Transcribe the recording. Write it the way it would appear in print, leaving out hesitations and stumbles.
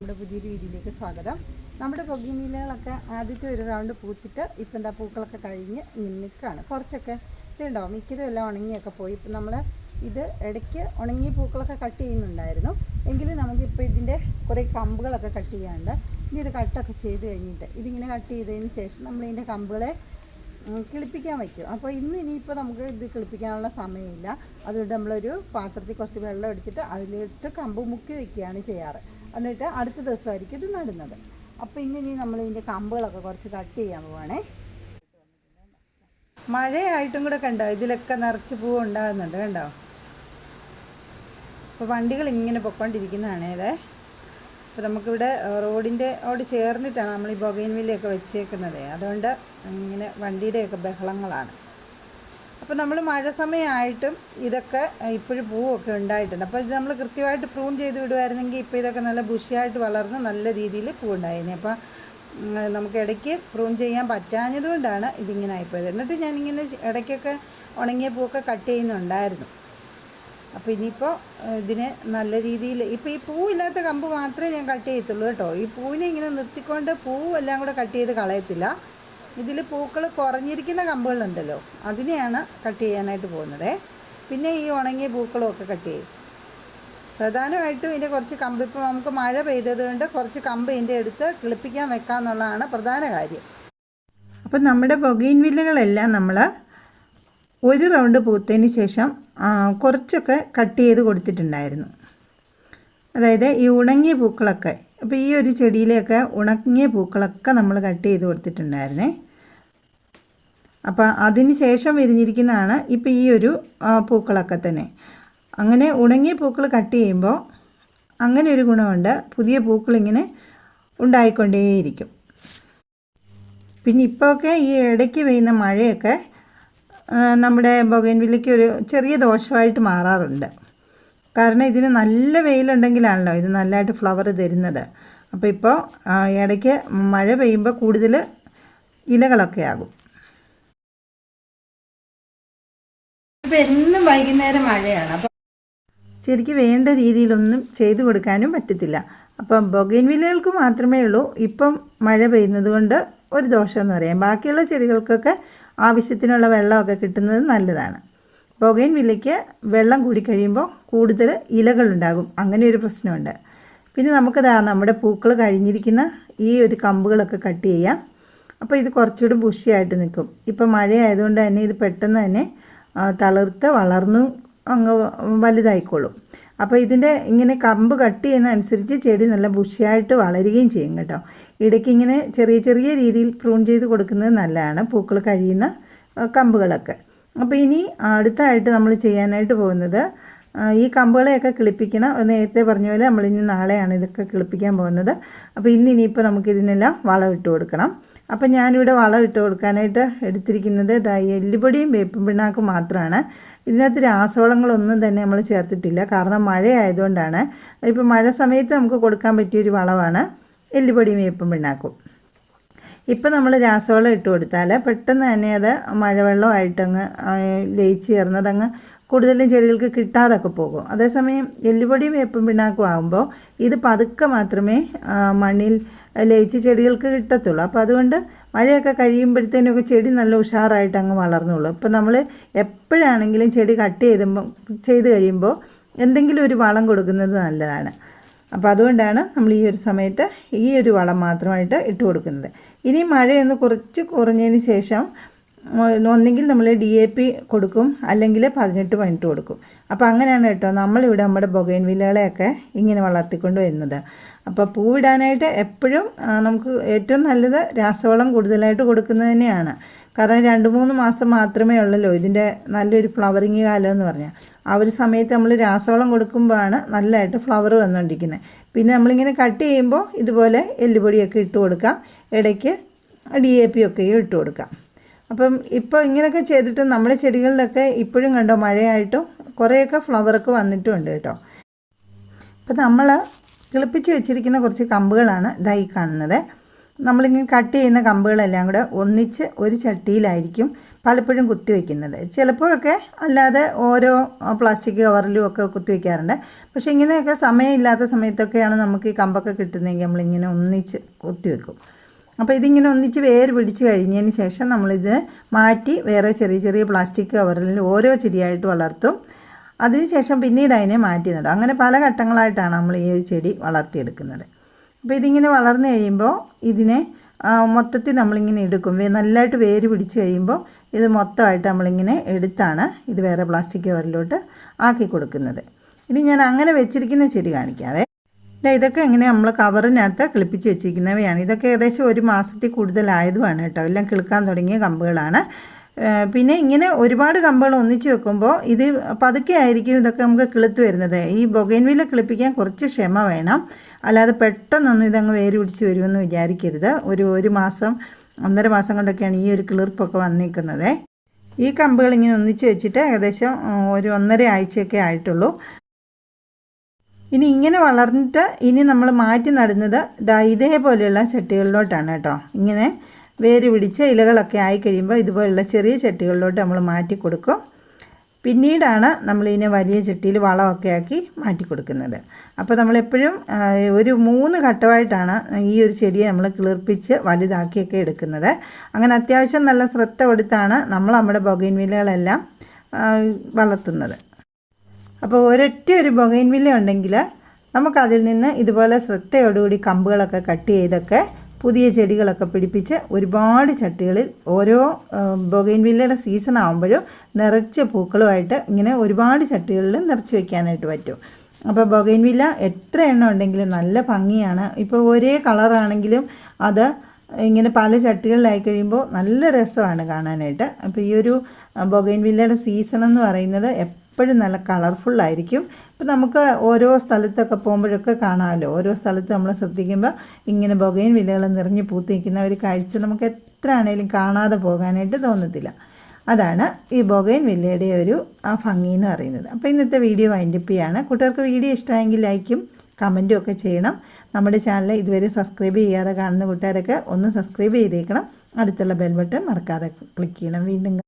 നമ്മുടെ പുതിയൊരു വീഡിയോയിലേക്ക് സ്വാഗതം. നമ്മുടെ ബൊഗീൻവില്ലകളൊക്കെ ആദ്യത്തെ ഒരു റൗണ്ട് പൂത്തിട്ട് ഇപ്പം എന്താ പൂക്കളൊക്കെ കഴിഞ്ഞ് ഇങ്ങനെ നിൽക്കുകയാണ്. കുറച്ചൊക്കെ ഇതുണ്ടാവും, മിക്കതും എല്ലാം ഉണങ്ങിയൊക്കെ പോയി. ഇപ്പം നമ്മൾ ഇത് ഇടയ്ക്ക് ഉണങ്ങിയ പൂക്കളൊക്കെ കട്ട് ചെയ്യുന്നുണ്ടായിരുന്നു. എങ്കിലും നമുക്കിപ്പോൾ ഇതിൻ്റെ കുറേ കമ്പുകളൊക്കെ കട്ട് ചെയ്യാനുണ്ട്. ഇനി ഇത് കട്ടൊക്കെ ചെയ്ത് കഴിഞ്ഞിട്ട് ഇതിങ്ങനെ കട്ട് ചെയ്തതിന് ശേഷം നമ്മളിതിൻ്റെ കമ്പുകളെ കിളിപ്പിക്കാൻ വയ്ക്കും. അപ്പോൾ ഇനിയിപ്പോൾ നമുക്ക് ഇത് കിളിപ്പിക്കാനുള്ള സമയമില്ല. അതുകൊണ്ട് നമ്മളൊരു പാത്രത്തിൽ കുറച്ച് വെള്ളം എടുത്തിട്ട് അതിലിട്ട് കമ്പ് മുക്കി വയ്ക്കുകയാണ് ചെയ്യാറ്. എന്നിട്ട് അടുത്ത ദിവസമായിരിക്കും ഇത് നടുന്നത്. അപ്പോൾ ഇനി നമ്മൾ ഇതിൻ്റെ കമ്പുകളൊക്കെ കുറച്ച് കട്ട് ചെയ്യാൻ പോവാണേ. മഴയായിട്ടും കൂടെ കണ്ടോ, ഇതിലൊക്കെ നിറച്ച് പൂവ് ഉണ്ടാകുന്നുണ്ട് കണ്ടോ. അപ്പോൾ വണ്ടികൾ ഇങ്ങനെ പൊയ്ക്കൊണ്ടിരിക്കുന്നതാണ് ഇത്. അപ്പോൾ നമുക്കിവിടെ റോഡിനോട് ചേർന്നിട്ടാണ് നമ്മൾ ഈ ബൊഗൈൻവില്ലയൊക്കെ വെച്ചേക്കുന്നത്. അതുകൊണ്ട് ഇങ്ങനെ വണ്ടിയുടെയൊക്കെ ബഹളങ്ങളാണ്. അപ്പോൾ നമ്മൾ മഴ സമയമായിട്ടും ഇതൊക്കെ ഇപ്പോഴും പൂവൊക്കെ ഉണ്ടായിട്ടുണ്ട്. അപ്പോൾ ഇത് നമ്മൾ കൃത്യമായിട്ട് പ്രൂൺ ചെയ്ത് വിടുമായിരുന്നെങ്കിൽ ഇപ്പോൾ ഇതൊക്കെ നല്ല ബുഷിയായിട്ട് വളർന്ന് നല്ല രീതിയിൽ പൂവുണ്ടായിരുന്നു. അപ്പോൾ നമുക്ക് ഇടയ്ക്ക് പ്രൂൺ ചെയ്യാൻ പറ്റാഞ്ഞതുകൊണ്ടാണ് ഇതിങ്ങനെ ആയിപ്പോയത്. എന്നിട്ട് ഞാനിങ്ങനെ ഇടയ്ക്കൊക്കെ ഉണങ്ങിയ പൂവൊക്കെ കട്ട് ചെയ്യുന്നുണ്ടായിരുന്നു. അപ്പോൾ ഇനിയിപ്പോൾ ഇതിന് നല്ല രീതിയിൽ ഇപ്പോൾ ഈ പൂവില്ലാത്ത കമ്പ് മാത്രമേ ഞാൻ കട്ട് ചെയ്യത്തുള്ളൂ കേട്ടോ. ഈ പൂവിനെ ഇങ്ങനെ നിർത്തിക്കൊണ്ട് പൂവെല്ലാം കൂടെ കട്ട് ചെയ്ത് കളയത്തില്ല. ഇതിൽ പൂക്കൾ കുറഞ്ഞിരിക്കുന്ന കമ്പുകളുണ്ടല്ലോ, അതിനെയാണ് കട്ട് ചെയ്യാനായിട്ട് പോകുന്നത്. പിന്നെ ഈ ഉണങ്ങിയ പൂക്കളും ഒക്കെ കട്ട് ചെയ്യും. പ്രധാനമായിട്ടും ഇതിൻ്റെ കുറച്ച് കമ്പ് ഇപ്പോൾ നമുക്ക് മഴ പെയ്തത് കൊണ്ട് കുറച്ച് കമ്പ് ഇതിൻ്റെ അടുത്ത് കിളിപ്പിക്കാൻ വെക്കാമെന്നുള്ളതാണ് പ്രധാന കാര്യം. അപ്പം നമ്മുടെ ബൊഗൈൻവില്ലകളെല്ലാം നമ്മൾ ഒരു റൗണ്ട് പൂത്തതിന് ശേഷം കുറച്ചൊക്കെ കട്ട് ചെയ്ത് കൊടുത്തിട്ടുണ്ടായിരുന്നു. അതായത് ഈ ഉണങ്ങിയ പൂക്കളൊക്കെ, അപ്പോൾ ഈ ഒരു ചെടിയിലെയൊക്കെ ഉണങ്ങിയ പൂക്കളൊക്കെ നമ്മൾ കട്ട് ചെയ്ത് കൊടുത്തിട്ടുണ്ടായിരുന്നേ. അപ്പോൾ അതിന് ശേഷം വിരിഞ്ഞിരിക്കുന്നതാണ് ഇപ്പോൾ ഈ ഒരു പൂക്കളൊക്കെ തന്നെ. അങ്ങനെ ഉണങ്ങിയ പൂക്കൾ കട്ട് ചെയ്യുമ്പോൾ അങ്ങനെ ഒരു ഗുണമുണ്ട്, പുതിയ പൂക്കളിങ്ങനെ ഉണ്ടായിക്കൊണ്ടേയിരിക്കും. പിന്നെ ഇപ്പോഴൊക്കെ ഈ ഇടയ്ക്ക് പെയ്യുന്ന മഴയൊക്കെ നമ്മുടെ ബൊഗൈൻവില്ലയ്ക്ക് ഒരു ചെറിയ ദോഷമായിട്ട് മാറാറുണ്ട്. കാരണം ഇതിന് നല്ല വെയിലുണ്ടെങ്കിലാണല്ലോ ഇത് നല്ലതായിട്ട് ഫ്ലവർ തരുന്നത്. അപ്പോൾ ഇപ്പോൾ ഇടയ്ക്ക് മഴ പെയ്യുമ്പോൾ കൂടുതൽ ഇലകളൊക്കെ ആകും. ഇപ്പോൾ എന്നും വൈകുന്നേരം മഴയാണ്. അപ്പോൾ ശരിക്കും വേണ്ട രീതിയിലൊന്നും ചെയ്തു കൊടുക്കാനും പറ്റത്തില്ല. അപ്പം ബൊഗൈൻവില്ലകൾക്ക് മാത്രമേ ഉള്ളൂ ഇപ്പം മഴ പെയ്യുന്നത് കൊണ്ട് ഒരു ദോഷമെന്ന് പറയാം. ബാക്കിയുള്ള ചെടികൾക്കൊക്കെ ആവശ്യത്തിനുള്ള വെള്ളമൊക്കെ കിട്ടുന്നത് നല്ലതാണ്. ബൊഗൈൻവില്ലയ്ക്ക് വെള്ളം കൂടിക്കഴിയുമ്പോൾ കൂടുതൽ ഇലകളുണ്ടാകും, അങ്ങനെ ഒരു പ്രശ്നമുണ്ട്. പിന്നെ നമുക്കതാ നമ്മുടെ പൂക്കൾ കഴിഞ്ഞിരിക്കുന്ന ഈ ഒരു കമ്പുകളൊക്കെ കട്ട് ചെയ്യാം. അപ്പോൾ ഇത് കുറച്ചുകൂടി ബുഷിയായിട്ട് നിൽക്കും. ഇപ്പോൾ മഴയായതുകൊണ്ട് തന്നെ ഇത് പെട്ടെന്ന് തന്നെ തളിർത്ത് വളർന്നു അങ്ങ് വലുതായിക്കോളും. അപ്പോൾ ഇതിൻ്റെ ഇങ്ങനെ കമ്പ് കട്ട് ചെയ്യുന്നതനുസരിച്ച് ചെടി നല്ല ബുഷിയായിട്ട് വളരുകയും ചെയ്യും കേട്ടോ. ഇടയ്ക്ക് ഇങ്ങനെ ചെറിയ ചെറിയ രീതിയിൽ പ്രൂൺ ചെയ്ത് കൊടുക്കുന്നത് നല്ലതാണ്, പൂക്കൾ കഴിയുന്ന കമ്പുകളൊക്കെ. അപ്പോൾ ഇനി അടുത്തായിട്ട് നമ്മൾ ചെയ്യാനായിട്ട് പോകുന്നത് ഈ കമ്പുകളെയൊക്കെ കിളിപ്പിക്കണം. നേരത്തെ പറഞ്ഞ പോലെ നമ്മളിനി നാളെയാണ് ഇതൊക്കെ കിളിപ്പിക്കാൻ പോകുന്നത്. അപ്പോൾ ഇനിയിപ്പോൾ നമുക്കിതിനെല്ലാം വളം ഇട്ട് കൊടുക്കണം. അപ്പോൾ ഞാനിവിടെ വളം ഇട്ട് കൊടുക്കാനായിട്ട് എടുത്തിരിക്കുന്നത് എല്ലുപൊടിയും വേപ്പും പിണ്ണാക്കും മാത്രമാണ്. ഇതിനകത്ത് രാസവളങ്ങളൊന്നും തന്നെ നമ്മൾ ചേർത്തിട്ടില്ല, കാരണം മഴയായതുകൊണ്ടാണ്. ഇപ്പോൾ മഴ സമയത്ത് നമുക്ക് കൊടുക്കാൻ പറ്റിയൊരു വളമാണ് എല്ലുപൊടിയും വേപ്പും പിണ്ണാക്കും. ഇപ്പം നമ്മൾ രാസവളം ഇട്ട് കൊടുത്താൽ പെട്ടെന്ന് തന്നെ അത് മഴവെള്ളമായിട്ടങ്ങ് ലയിച്ച് ചേർന്നതങ്ങ് കൂടുതലും ചെടികൾക്ക് കിട്ടാതൊക്കെ പോകും. അതേസമയം എല്ലുപൊടിയും വേപ്പും പിണ്ണാക്കും ആകുമ്പോൾ ഇത് പതുക്കെ മാത്രമേ മണ്ണിൽ ലയിച്ച് ചെടികൾക്ക് കിട്ടത്തുള്ളൂ. അപ്പോൾ അതുകൊണ്ട് മഴയൊക്കെ കഴിയുമ്പോഴത്തേനൊക്കെ ചെടി നല്ല ഉഷാറായിട്ട് അങ്ങ് വളർന്നുള്ളൂ. ഇപ്പോൾ നമ്മൾ എപ്പോഴാണെങ്കിലും ചെടി കട്ട് ചെയ്ത് കഴിയുമ്പോൾ എന്തെങ്കിലും ഒരു വളം കൊടുക്കുന്നത് നല്ലതാണ്. അപ്പോൾ അതുകൊണ്ടാണ് നമ്മൾ ഈ ഒരു സമയത്ത് ഈ ഒരു വളം മാത്രമായിട്ട് ഇട്ട് കൊടുക്കുന്നത്. ഇനി മഴയൊന്ന് കുറച്ച് കുറഞ്ഞതിന് ശേഷം ഒന്നെങ്കിൽ നമ്മൾ DAP കൊടുക്കും, അല്ലെങ്കിൽ 18 കൊടുക്കും. അപ്പോൾ അങ്ങനെയാണ് കേട്ടോ നമ്മളിവിടെ നമ്മുടെ ബൊഗൈൻവില്ലകളെയൊക്കെ ഇങ്ങനെ വളർത്തിക്കൊണ്ട് വരുന്നത്. അപ്പോൾ പൂവിടാനായിട്ട് എപ്പോഴും നമുക്ക് ഏറ്റവും നല്ലത് രാസവളം കൂടുതലായിട്ട് കൊടുക്കുന്നത് തന്നെയാണ്. കാരണം 2-3 മാസം മാത്രമേ ഉള്ളല്ലോ ഇതിൻ്റെ നല്ലൊരു ഫ്ലവറിങ് കാലം എന്ന് പറഞ്ഞാൽ. ആ ഒരു സമയത്ത് നമ്മൾ രാസവളം കൊടുക്കുമ്പോഴാണ് നല്ലതായിട്ട് ഫ്ലവർ വന്നുകൊണ്ടിരിക്കുന്നത്. പിന്നെ നമ്മളിങ്ങനെ കട്ട് ചെയ്യുമ്പോൾ ഇതുപോലെ എല്ലുപൊടിയൊക്കെ ഇട്ട് കൊടുക്കാം, ഇടയ്ക്ക് DAP ഒക്കെയും ഇട്ട് കൊടുക്കാം. അപ്പം ഇപ്പോൾ ഇങ്ങനെയൊക്കെ ചെയ്തിട്ട് നമ്മുടെ ചെടികളിലൊക്കെ ഇപ്പോഴും കണ്ടോ മഴയായിട്ടും കുറേയൊക്കെ ഫ്ലവറൊക്കെ വന്നിട്ടുമുണ്ട് കേട്ടോ. അപ്പോൾ നമ്മൾ കിളിപ്പിച്ച് വെച്ചിരിക്കുന്ന കുറച്ച് കമ്പുകളാണ് ഇതായി കാണുന്നത്. നമ്മളിങ്ങനെ കട്ട് ചെയ്യുന്ന കമ്പുകളെല്ലാം കൂടെ ഒന്നിച്ച് ഒരു ചട്ടിയിലായിരിക്കും. പലപ്പോഴും കുത്തിവെക്കുന്നത്. ചിലപ്പോഴൊക്കെ അല്ലാതെ ഓരോ പ്ലാസ്റ്റിക് കവറിലും ഒക്കെ കുത്തിവെക്കാറുണ്ട്. പക്ഷേ ഇങ്ങനെയൊക്കെ സമയമില്ലാത്ത സമയത്തൊക്കെയാണ് നമുക്ക് ഈ കമ്പൊക്കെ കിട്ടുന്നതെങ്കിൽ നമ്മളിങ്ങനെ ഒന്നിച്ച് കുത്തിവെക്കും. അപ്പോൾ ഇതിങ്ങനെ ഒന്നിച്ച് വേര് പിടിച്ച് കഴിഞ്ഞതിന് ശേഷം നമ്മളിത് മാറ്റി വേറെ ചെറിയ ചെറിയ പ്ലാസ്റ്റിക് കവറിൽ ഓരോ ചെടിയായിട്ട് വളർത്തും. അതിനുശേഷം പിന്നീട് അതിനെ മാറ്റി നടും. അങ്ങനെ പല ഘട്ടങ്ങളായിട്ടാണ് നമ്മൾ ഈ ചെടി വളർത്തിയെടുക്കുന്നത്. അപ്പോൾ ഇതിങ്ങനെ വളർന്നു കഴിയുമ്പോൾ ഇതിനെ മൊത്തത്തിൽ നമ്മളിങ്ങനെ എടുക്കും. നല്ലതായിട്ട് വേര് പിടിച്ച് കഴിയുമ്പോൾ ഇത് മൊത്തമായിട്ട് നമ്മളിങ്ങനെ എടുത്താണ് ഇത് വേറെ പ്ലാസ്റ്റിക് കവറിലോട്ട് ആക്കി കൊടുക്കുന്നത്. ഇനി ഞാൻ അങ്ങനെ വെച്ചിരിക്കുന്ന ചെടി കാണിക്കാവേ. ഇതൊക്കെ ഇങ്ങനെ നമ്മൾ കവറിനകത്ത് കിളിപ്പിച്ച് വെച്ചിരിക്കുന്നവയാണ്. ഇതൊക്കെ ഏകദേശം 1 മാസത്തിൽ കൂടുതലായതുമാണ് കേട്ടോ. എല്ലാം കിളുക്കാൻ തുടങ്ങിയ കമ്പുകളാണ്. പിന്നെ ഇങ്ങനെ ഒരുപാട് കമ്പുകൾ ഒന്നിച്ച് വെക്കുമ്പോൾ ഇത് പതുക്കെ ആയിരിക്കും ഇതൊക്കെ നമുക്ക് കിളുത്ത് വരുന്നത്. ഈ ബൊഗൈൻവില്ല കിളിപ്പിക്കാൻ കുറച്ച് ക്ഷമ വേണം. അല്ലാതെ പെട്ടെന്നൊന്നും ഇതങ്ങ് വേര് പിടിച്ച് വരുമെന്ന് വിചാരിക്കരുത്. ഒരു മാസം 1.5 മാസം കൊണ്ടൊക്കെയാണ് ഈ ഒരു കിളിർപ്പൊക്കെ വന്നിരിക്കുന്നത്. ഈ കമ്പുകൾ ഇങ്ങനെ ഒന്നിച്ച് വെച്ചിട്ട് ഏകദേശം ഒരു 1.5 ആഴ്ചയൊക്കെ ആയിട്ടുള്ളൂ. ഇനി ഇങ്ങനെ വളർന്നിട്ട് ഇനി നമ്മൾ മാറ്റി നടുന്നത് ഇതേപോലെയുള്ള ചട്ടികളിലോട്ടാണ് കേട്ടോ. ഇങ്ങനെ വേര് പിടിച്ച ഇലകളൊക്കെ ആയി കഴിയുമ്പോൾ ഇതുപോലുള്ള ചെറിയ ചട്ടികളിലോട്ട് നമ്മൾ മാറ്റി കൊടുക്കും. പിന്നീടാണ് നമ്മളിതിനെ വലിയ ചട്ടിയിൽ വളമൊക്കെ ആക്കി മാറ്റി കൊടുക്കുന്നത്. അപ്പോൾ നമ്മളെപ്പോഴും ഒരു 3 ഘട്ടമായിട്ടാണ് ഈ ഒരു ചെടിയെ നമ്മൾ കിളിർപ്പിച്ച് വലുതാക്കിയൊക്കെ എടുക്കുന്നത്. അങ്ങനെ അത്യാവശ്യം നല്ല ശ്രദ്ധ കൊടുത്താണ് നമ്മൾ നമ്മുടെ ബൊഗൈൻവില്ലകളെല്ലാം വളർത്തുന്നത്. അപ്പോൾ ഒരൊറ്റ ഒരു ബൊഗൈൻവില്ല ഉണ്ടെങ്കിൽ നമുക്കതിൽ നിന്ന് ഇതുപോലെ ശ്രദ്ധയോടുകൂടി കമ്പുകളൊക്കെ കട്ട് ചെയ്തൊക്കെ പുതിയ ചെടികളൊക്കെ പിടിപ്പിച്ച് ഒരുപാട് ചട്ടികളിൽ ഓരോ ബൊഗൈൻവില്ലയുടെ സീസൺ ആകുമ്പോഴും നിറച്ച പൂക്കളുമായിട്ട് ഇങ്ങനെ ഒരുപാട് ചട്ടികളിൽ നിറച്ച് വയ്ക്കാനായിട്ട് പറ്റും. അപ്പോൾ ബൊഗൈൻവില്ല എത്ര എണ്ണം ഉണ്ടെങ്കിലും നല്ല ഭംഗിയാണ്. ഇപ്പോൾ ഒരേ കളറാണെങ്കിലും അത് ഇങ്ങനെ പല ചട്ടികളിലായി കഴിയുമ്പോൾ നല്ല രസമാണ് കാണാനായിട്ട്. അപ്പോൾ ഈ ഒരു ബൊഗൈൻവില്ലയുടെ സീസൺ എന്ന് പറയുന്നത് എപ്പോഴും നല്ല കളർഫുള്ളായിരിക്കും. ഇപ്പം നമുക്ക് ഓരോ സ്ഥലത്തൊക്കെ പോകുമ്പോഴൊക്കെ കാണാമല്ലോ, ഓരോ സ്ഥലത്ത് നമ്മൾ ശ്രദ്ധിക്കുമ്പോൾ ഇങ്ങനെ ബൊഗൈൻവില്ലകൾ നിറഞ്ഞ് പൂത്ത് നിൽക്കുന്ന ഒരു കാഴ്ച നമുക്ക് എത്ര ആണെങ്കിലും കാണാതെ പോകാനായിട്ട് തോന്നത്തില്ല. അതാണ് ഈ ബൊഗൈൻവില്ലയുടെ ഒരു ഭംഗി എന്ന് പറയുന്നത്. അപ്പോൾ ഇന്നത്തെ വീഡിയോ വൈൻഡപ്പ് ചെയ്യാണ്. കൂട്ടുകാർക്ക് വീഡിയോ ഇഷ്ടമായെങ്കിൽ ലൈക്കും കമൻറ്റും ഒക്കെ ചെയ്യണം. നമ്മുടെ ചാനൽ ഇതുവരെ സബ്സ്ക്രൈബ് ചെയ്യാതെ കാണുന്ന കൂട്ടുകാരൊക്കെ ഒന്ന് സബ്സ്ക്രൈബ് ചെയ്തേക്കണം. അടുത്തുള്ള ബെൽ ബട്ടൺ മറക്കാതെ ക്ലിക്ക് ചെയ്യണം. വീണ്ടും